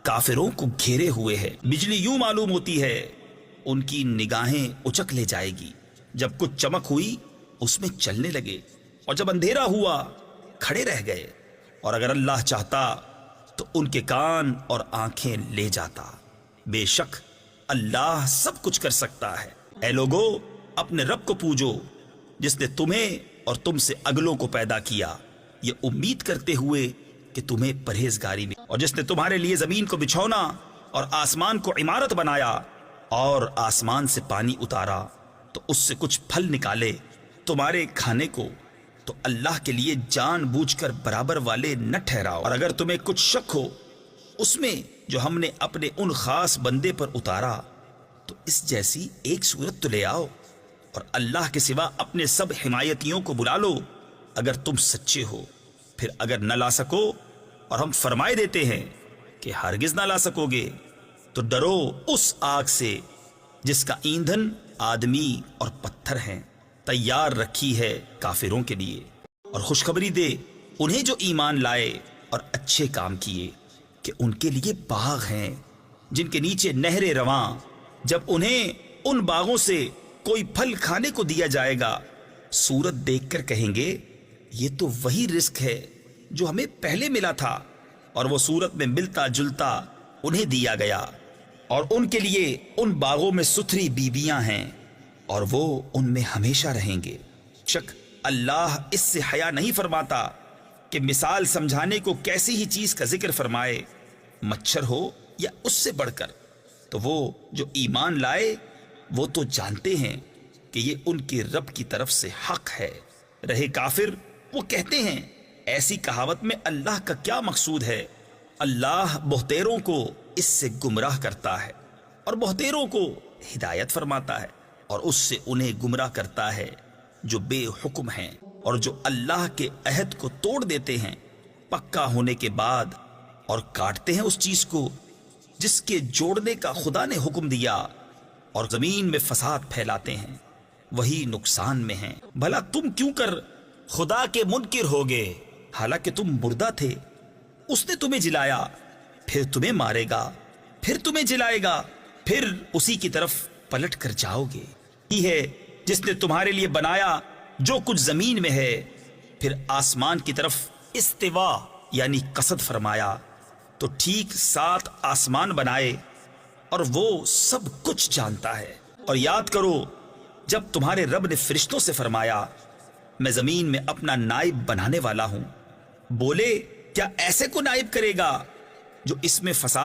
کافروں کو گھیرے ہوئے ہے۔ بجلی یوں معلوم ہوتی ہے ان کی نگاہیں اچک لے جائے گی۔ جب کچھ چمک ہوئی اس میں چلنے لگے، اور جب اندھیرا ہوا کھڑے رہ گئے، اور اگر اللہ چاہتا تو ان کے کان اور آنکھیں لے جاتا۔ بے شک اللہ سب کچھ کر سکتا ہے۔ اے لوگو، اپنے رب کو پوجو جس نے تمہیں اور تم سے اگلوں کو پیدا کیا، یہ امید کرتے ہوئے کہ تمہیں پرہیزگاری میں، اور جس نے تمہارے لیے زمین کو بچھونا اور آسمان کو عمارت بنایا، اور آسمان سے پانی اتارا تو اس سے کچھ پھل نکالے تمہارے کھانے کو، تو اللہ کے لیے جان بوجھ کر برابر والے نہ ٹھہراؤ۔ اور اگر تمہیں کچھ شک ہو اس میں جو ہم نے اپنے ان خاص بندے پر اتارا، تو اس جیسی ایک صورت تو لے آؤ، اور اللہ کے سوا اپنے سب حمایتیوں کو بلا لو اگر تم سچے ہو۔ پھر اگر نہ لا سکو اور ہم فرمائے دیتے ہیں کہ ہرگز نہ لا سکو گے، تو ڈرو اس آگ سے جس کا ایندھن آدمی اور پتھر ہیں، تیار رکھی ہے کافروں کے لیے۔ اور خوشخبری دے انہیں جو ایمان لائے اور اچھے کام کیے کہ ان کے لیے باغ ہیں جن کے نیچے نہریں رواں، جب انہیں ان باغوں سے کوئی پھل کھانے کو دیا جائے گا، صورت دیکھ کر کہیں گے یہ تو وہی رزق ہے جو ہمیں پہلے ملا تھا، اور وہ صورت میں ملتا جلتا انہیں دیا گیا۔ اور ان کے لیے ان باغوں میں ستھری بیویاں ہیں، اور وہ ان میں ہمیشہ رہیں گے۔ شک اللہ اس سے حیا نہیں فرماتا کہ مثال سمجھانے کو کیسی ہی چیز کا ذکر فرمائے، مچھر ہو یا اس سے بڑھ کر۔ تو وہ جو ایمان لائے وہ تو جانتے ہیں کہ یہ ان کے رب کی طرف سے حق ہے۔ رہے کافر، وہ کہتے ہیں ایسی کہاوت میں اللہ کا کیا مقصود ہے؟ اللہ بہتیروں کو اس سے گمراہ کرتا ہے اور بہتیروں کو ہدایت فرماتا ہے، اور اس سے انہیں گمراہ کرتا ہے جو بے حکم ہیں اور جو اللہ کے عہد کو توڑ دیتے ہیں پکا ہونے کے بعد، اور کاٹتے ہیں اس چیز کو جس کے جوڑنے کا خدا نے حکم دیا، اور زمین میں فساد پھیلاتے ہیں، وہی نقصان میں ہیں۔ بھلا تم کیوں کر خدا کے منکر ہوگے، حالانکہ تم مردہ تھے؟ اس نے تمہیں جلایا، پھر تمہیں مارے گا، پھر تمہیں جلائے گا، پھر اسی کی طرف پلٹ کر جاؤ گے۔ یہ ہے جس نے تمہارے لیے بنایا جو کچھ زمین میں ہے، پھر آسمان کی طرف استوا یعنی قصد فرمایا، تو ٹھیک 7 آسمان بنائے، اور وہ سب کچھ جانتا ہے۔ اور یاد کرو جب تمہارے رب نے فرشتوں سے فرمایا میں زمین میں اپنا نائب بنانے والا ہوں، بولے کیا ایسے کو نائب کرے گا جو اس میں فساد